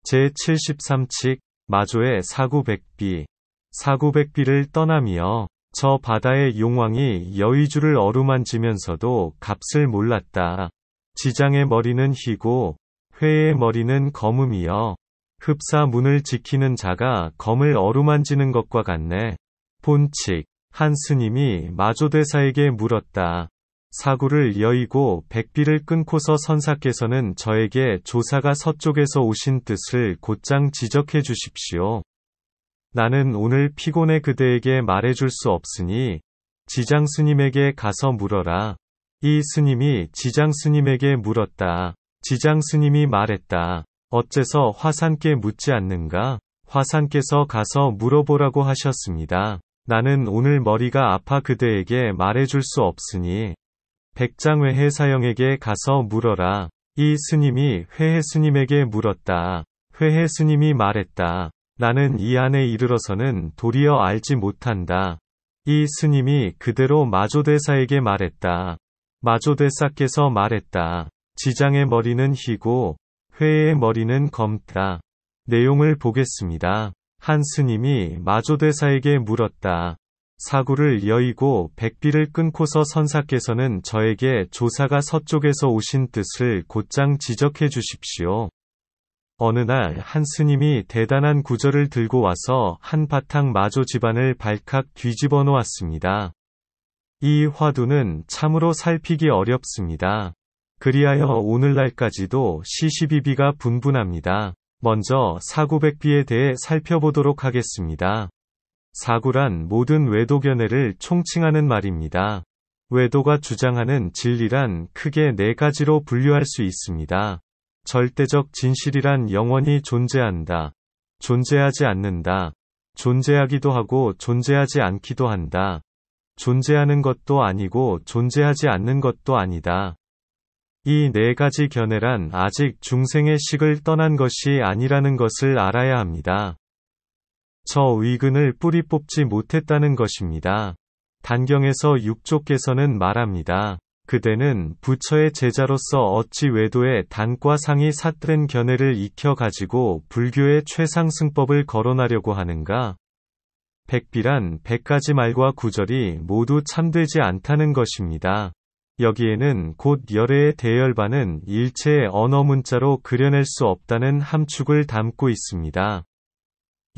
제73칙 마조의 사구백비. 사구백비를 떠나며 저 바다의 용왕이 여의주를 어루만지면서도 값을 몰랐다. 지장의 머리는 희고 회의 머리는 검음이여. 흡사 문을 지키는 자가 검을 어루만지는 것과 같네. 본칙. 한 스님이 마조대사에게 물었다. 사구를 여의고 백비를 끊고서 선사께서는 저에게 조사가 서쪽에서 오신 뜻을 곧장 지적해 주십시오. 나는 오늘 피곤해 그대에게 말해줄 수 없으니 지장 스님에게 가서 물어라. 이 스님이 지장 스님에게 물었다. 지장 스님이 말했다. 어째서 화산께 묻지 않는가? 화산께서 가서 물어보라고 하셨습니다. 나는 오늘 머리가 아파 그대에게 말해줄 수 없으니 백장회해 사형에게 가서 물어라. 이 스님이 회해 스님에게 물었다. 회해 스님이 말했다. 나는 이 안에 이르러서는 도리어 알지 못한다. 이 스님이 그대로 마조대사에게 말했다. 마조대사께서 말했다. 지장의 머리는 희고 회의 머리는 검다. 내용을 보겠습니다. 한 스님이 마조대사에게 물었다. 사구를 여의고 백비를 끊고서 선사께서는 저에게 조사가 서쪽에서 오신 뜻을 곧장 지적해 주십시오. 어느 날 한 스님이 대단한 구절을 들고 와서 한바탕 마조 집안을 발칵 뒤집어 놓았습니다. 이 화두는 참으로 살피기 어렵습니다. 그리하여 오늘날까지도 시시비비가 분분합니다. 먼저 사구백비에 대해 살펴보도록 하겠습니다. 사구란 모든 외도견해를 총칭하는 말입니다. 외도가 주장하는 진리란 크게 네 가지로 분류할 수 있습니다. 절대적 진실이란 영원히 존재한다. 존재하지 않는다. 존재하기도 하고 존재하지 않기도 한다. 존재하는 것도 아니고 존재하지 않는 것도 아니다. 이 네 가지 견해란 아직 중생의 식을 떠난 것이 아니라는 것을 알아야 합니다. 저 의근을 뿌리 뽑지 못했다는 것입니다. 단경에서 육조께서는 말합니다. 그대는 부처의 제자로서 어찌 외도의 단과 상이 삿된 견해를 익혀가지고 불교의 최상승법을 거론하려고 하는가? 백비란 100가지 말과 구절이 모두 참되지 않다는 것입니다. 여기에는 곧 열애의 대열반은 일체의 언어 문자로 그려낼 수 없다는 함축을 담고 있습니다.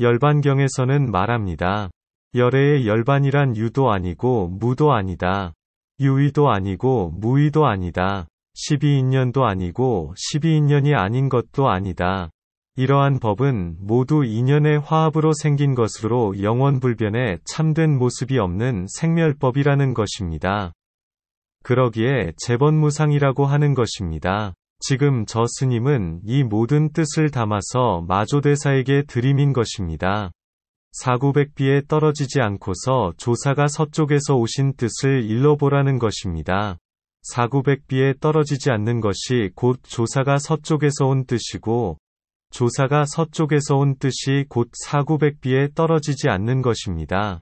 열반경에서는 말합니다. 열애의 열반이란 유도 아니고 무도 아니다. 유의도 아니고 무의도 아니다. 12인연도 아니고 12인연이 아닌 것도 아니다. 이러한 법은 모두 인연의 화합으로 생긴 것으로 영원불변의 참된 모습이 없는 생멸법이라는 것입니다. 그러기에 재번무상이라고 하는 것입니다. 지금 저 스님은 이 모든 뜻을 담아서 마조대사에게 들이민 것입니다. 사구백비에 떨어지지 않고서 조사가 서쪽에서 오신 뜻을 일러보라는 것입니다. 사구백비에 떨어지지 않는 것이 곧 조사가 서쪽에서 온 뜻이고 조사가 서쪽에서 온 뜻이 곧 사구백비에 떨어지지 않는 것입니다.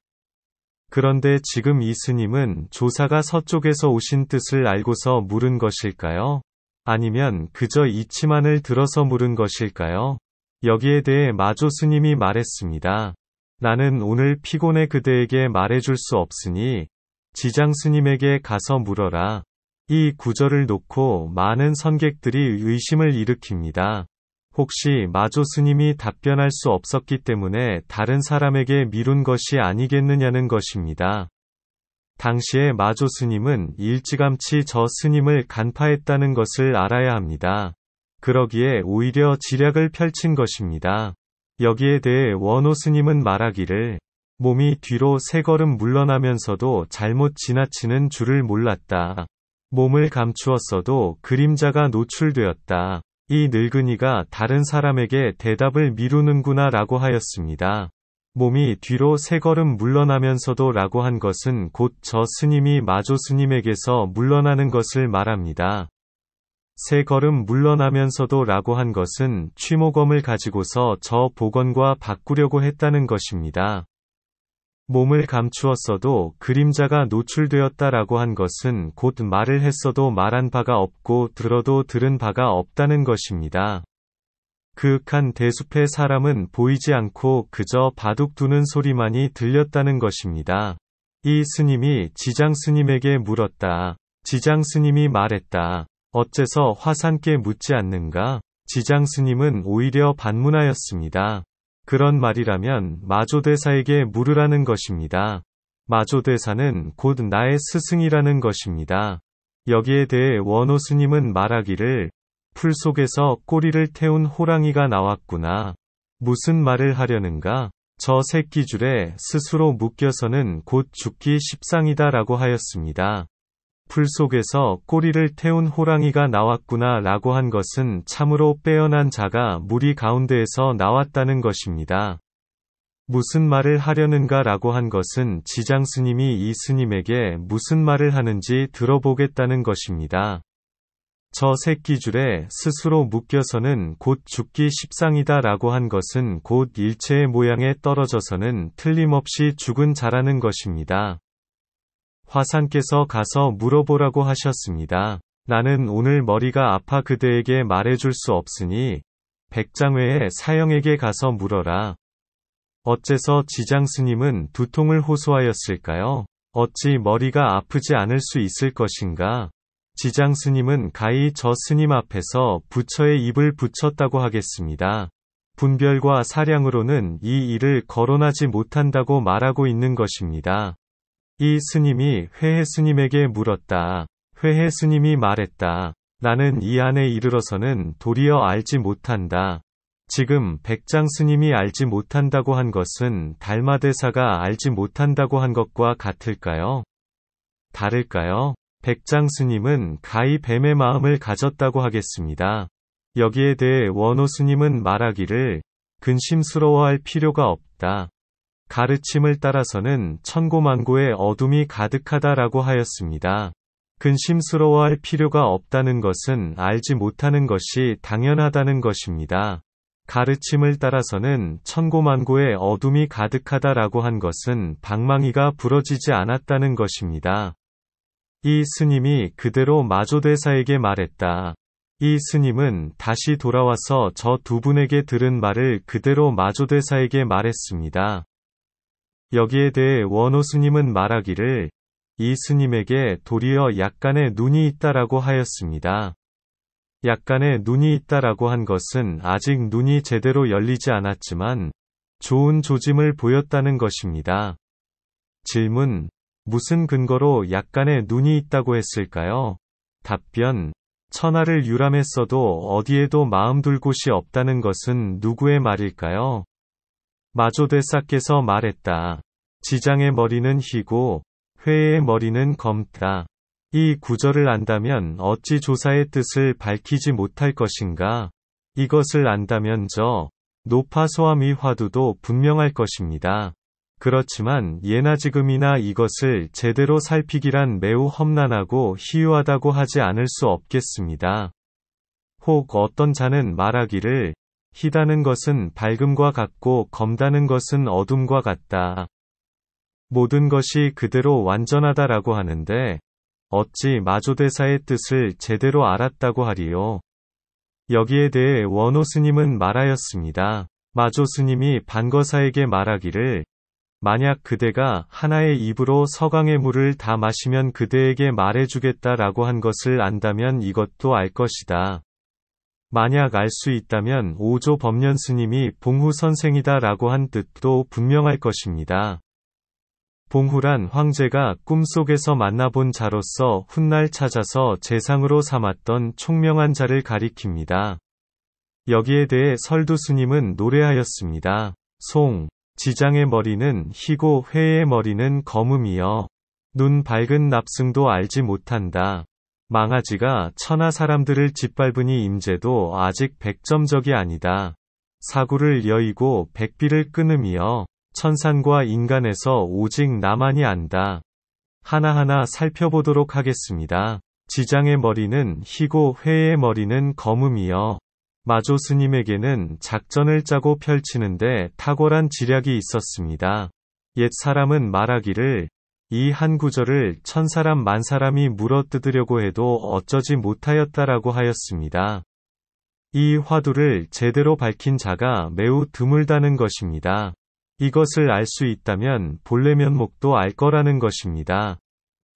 그런데 지금 이 스님은 조사가 서쪽에서 오신 뜻을 알고서 물은 것일까요? 아니면 그저 이치만을 들어서 물은 것일까요? 여기에 대해 마조 스님이 말했습니다. 나는 오늘 피곤해 그대에게 말해줄 수 없으니 지장 스님에게 가서 물어라. 이 구절을 놓고 많은 선객들이 의심을 일으킵니다. 혹시 마조 스님이 답변할 수 없었기 때문에 다른 사람에게 미룬 것이 아니겠느냐는 것입니다. 당시에 마조 스님은 일찌감치 저 스님을 간파했다는 것을 알아야 합니다. 그러기에 오히려 지략을 펼친 것입니다. 여기에 대해 원호 스님은 말하기를 몸이 뒤로 3걸음 물러나면서도 잘못 지나치는 줄을 몰랐다. 몸을 감추었어도 그림자가 노출되었다. 이 늙은이가 다른 사람에게 대답을 미루는구나 라고 하였습니다. 몸이 뒤로 3걸음 물러나면서도 라고 한 것은 곧 저 스님이 마조 스님에게서 물러나는 것을 말합니다. 3걸음 물러나면서도 라고 한 것은 취모검을 가지고서 저 복원과 바꾸려고 했다는 것입니다. 몸을 감추었어도 그림자가 노출되었다라고 한 것은 곧 말을 했어도 말한 바가 없고 들어도 들은 바가 없다는 것입니다. 그윽한 대숲의 사람은 보이지 않고 그저 바둑 두는 소리만이 들렸다는 것입니다. 이 스님이 지장 스님에게 물었다. 지장 스님이 말했다. 어째서 화산께 묻지 않는가? 지장 스님은 오히려 반문하였습니다. 그런 말이라면 마조대사에게 물으라는 것입니다. 마조대사는 곧 나의 스승이라는 것입니다. 여기에 대해 원호 스님은 말하기를 풀 속에서 꼬리를 태운 호랑이가 나왔구나. 무슨 말을 하려는가? 저 새끼줄에 스스로 묶여서는 곧 죽기 십상이다 라고 하였습니다. 풀 속에서 꼬리를 태운 호랑이가 나왔구나 라고 한 것은 참으로 빼어난 자가 무리 가운데에서 나왔다는 것입니다. 무슨 말을 하려는가 라고 한 것은 지장 스님이 이 스님에게 무슨 말을 하는지 들어보겠다는 것입니다. 저 새끼줄에 스스로 묶여서는 곧 죽기 십상이다 라고 한 것은 곧 일체의 모양에 떨어져서는 틀림없이 죽은 자라는 것입니다. 화산께서 가서 물어보라고 하셨습니다. 나는 오늘 머리가 아파 그대에게 말해줄 수 없으니 백장외의 사형에게 가서 물어라. 어째서 지장 스님은 두통을 호소하였을까요? 어찌 머리가 아프지 않을 수 있을 것인가? 지장 스님은 가히 저 스님 앞에서 부처의 입을 붙였다고 하겠습니다. 분별과 사량으로는 이 일을 거론하지 못한다고 말하고 있는 것입니다. 이 스님이 회해 스님에게 물었다. 회해 스님이 말했다. 나는 이 안에 이르러서는 도리어 알지 못한다. 지금 백장 스님이 알지 못한다고 한 것은 달마대사가 알지 못한다고 한 것과 같을까요? 다를까요? 백장 스님은 가히 뱀의 마음을 가졌다고 하겠습니다. 여기에 대해 원호 스님은 말하기를 근심스러워할 필요가 없다. 가르침을 따라서는 천고만고의 어둠이 가득하다라고 하였습니다. 근심스러워할 필요가 없다는 것은 알지 못하는 것이 당연하다는 것입니다. 가르침을 따라서는 천고만고의 어둠이 가득하다라고 한 것은 방망이가 부러지지 않았다는 것입니다. 이 스님이 그대로 마조대사에게 말했다. 이 스님은 다시 돌아와서 저 두 분에게 들은 말을 그대로 마조대사에게 말했습니다. 여기에 대해 원호 스님은 말하기를 이 스님에게 도리어 약간의 눈이 있다라고 하였습니다. 약간의 눈이 있다라고 한 것은 아직 눈이 제대로 열리지 않았지만 좋은 조짐을 보였다는 것입니다. 질문: 무슨 근거로 약간의 눈이 있다고 했을까요? 답변: 천하를 유람했어도 어디에도 마음 둘 곳이 없다는 것은 누구의 말일까요? 마조대사께서 말했다. 지장의 머리는 희고 회의 머리는 검다. 이 구절을 안다면 어찌 조사의 뜻을 밝히지 못할 것인가? 이것을 안다면 저 노파소함의 화두도 분명할 것입니다. 그렇지만 예나 지금이나 이것을 제대로 살피기란 매우 험난하고 희유하다고 하지 않을 수 없겠습니다. 혹 어떤 자는 말하기를 희다는 것은 밝음과 같고 검다는 것은 어둠과 같다. 모든 것이 그대로 완전하다라고 하는데 어찌 마조대사의 뜻을 제대로 알았다고 하리요? 여기에 대해 원호 스님은 말하였습니다. 마조 스님이 반거사에게 말하기를 만약 그대가 하나의 입으로 서강의 물을 다 마시면 그대에게 말해주겠다라고 한 것을 안다면 이것도 알 것이다. 만약 알 수 있다면 오조 법년 스님이 봉후 선생이다라고 한 뜻도 분명할 것입니다. 봉후란 황제가 꿈속에서 만나본 자로서 훗날 찾아서 제상으로 삼았던 총명한 자를 가리킵니다. 여기에 대해 설두 스님은 노래하였습니다. 송, 지장의 머리는 희고 회의 머리는 검음이여. 눈 밝은 납승도 알지 못한다. 망아지가 천하 사람들을 짓밟으니 임재도 아직 백점적이 아니다. 사구를 여의고 백비를 끊음이여. 천산과 인간에서 오직 나만이 안다. 하나하나 살펴보도록 하겠습니다. 지장의 머리는 희고 회의 머리는 검음이여. 마조 스님에게는 작전을 짜고 펼치는데 탁월한 지략이 있었습니다. 옛 사람은 말하기를 이 한 구절을 천사람 만사람이 물어뜯으려고 해도 어쩌지 못하였다라고 하였습니다. 이 화두를 제대로 밝힌 자가 매우 드물다는 것입니다. 이것을 알 수 있다면 본래 면목도 알 거라는 것입니다.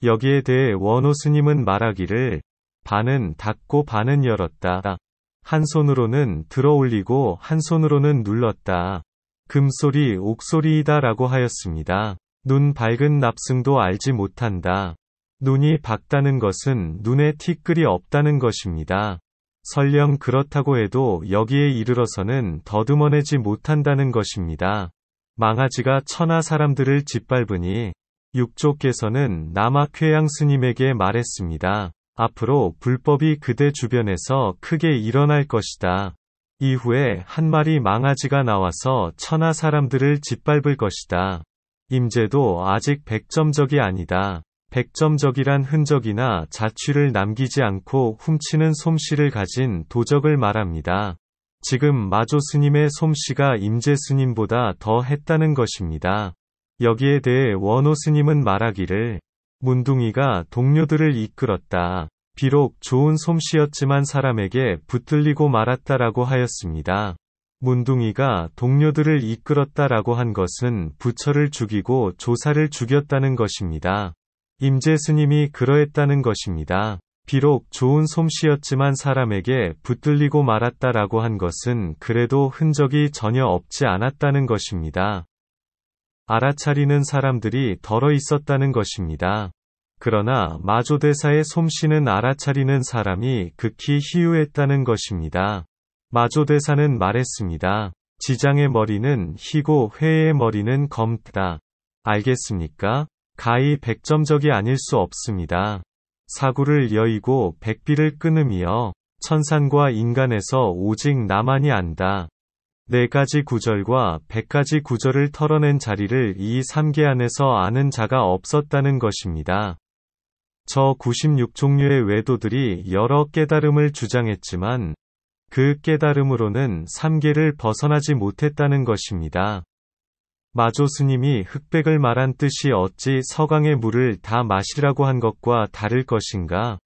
여기에 대해 원호 스님은 말하기를 반은 닫고 반은 열었다. 한 손으로는 들어 올리고 한 손으로는 눌렀다. 금소리 옥소리이다 라고 하였습니다. 눈 밝은 납승도 알지 못한다. 눈이 밝다는 것은 눈에 티끌이 없다는 것입니다. 설령 그렇다고 해도 여기에 이르러서는 더듬어내지 못한다는 것입니다. 망아지가 천하 사람들을 짓밟으니 육조께서는 남학회양 스님에게 말했습니다. 앞으로 불법이 그대 주변에서 크게 일어날 것이다. 이후에 한 마리 망아지가 나와서 천하 사람들을 짓밟을 것이다. 임재도 아직 백점적이 아니다. 백점적이란 흔적이나 자취를 남기지 않고 훔치는 솜씨를 가진 도적을 말합니다. 지금 마조 스님의 솜씨가 임재 스님보다 더 했다는 것입니다. 여기에 대해 원호 스님은 말하기를 문둥이가 동료들을 이끌었다. 비록 좋은 솜씨였지만 사람에게 붙들리고 말았다라고 하였습니다. 문둥이가 동료들을 이끌었다라고 한 것은 부처를 죽이고 조사를 죽였다는 것입니다. 임재 스님이 그러했다는 것입니다. 비록 좋은 솜씨였지만 사람에게 붙들리고 말았다라고 한 것은 그래도 흔적이 전혀 없지 않았다는 것입니다. 알아차리는 사람들이 덜어 있었다는 것입니다. 그러나 마조대사의 솜씨는 알아차리는 사람이 극히 희유했다는 것입니다. 마조대사는 말했습니다. 지장의 머리는 희고 회의 머리는 검다. 알겠습니까? 가히 백점적이 아닐 수 없습니다. 사구를 여의고 백비를 끊음이여 천산과 인간에서 오직 나만이 안다. 4가지 구절과 100가지 구절을 털어낸 자리를 이 3개 안에서 아는 자가 없었다는 것입니다. 저 96종류의 외도들이 여러 깨달음을 주장했지만 그 깨달음으로는 3개를 벗어나지 못했다는 것입니다. 마조 스님이 흑백을 말한 뜻이 어찌 서강의 물을 다 마시라고 한 것과 다를 것인가?